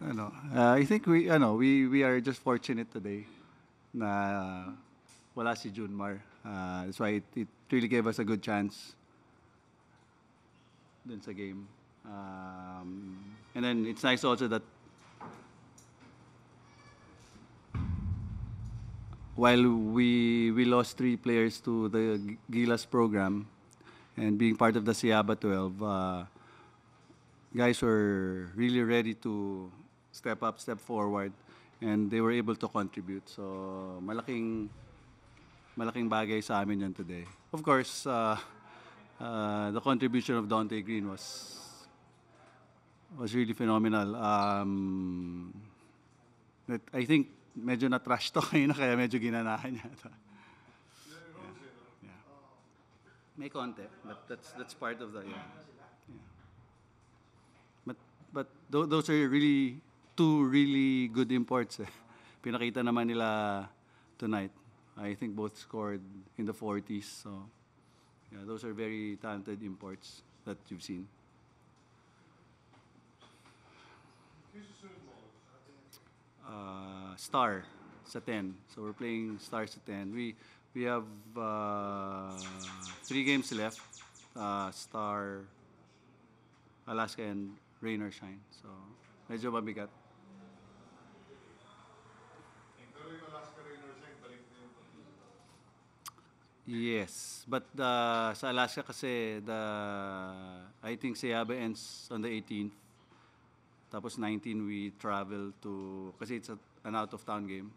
I think we are just fortunate today na wala si Junmar. That's why it really gave us a good chance dun sa game. And then it's nice also that while we lost 3 players to the Gilas program and being part of the Siaba 12, guys were really ready to step up, step forward, and they were able to contribute. So malaking bagay sa amin yun today. Of course, the contribution of Dante Green was really phenomenal. I think medyo na-trash talk na kaya medyo ginanahan niya. Yeah. May konti, but that's part of the But those are really 2 really good imports. Pinakita naman nila tonight. I think both scored in the 40s. So yeah, those are very talented imports that you've seen. Star sa 10. So we're playing Star sa 10. We have 3 games left. Star, Alaska, and Rain or Shine. So medyo mabigat. Yes, but sa Alaska kasi I think Siaba ends on the 18th. Tapos 19 we travel to kasi it's an out of town game.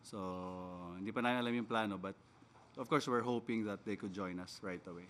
So hindi pa namin alam yung plano, but of course we're hoping that they could join us right away.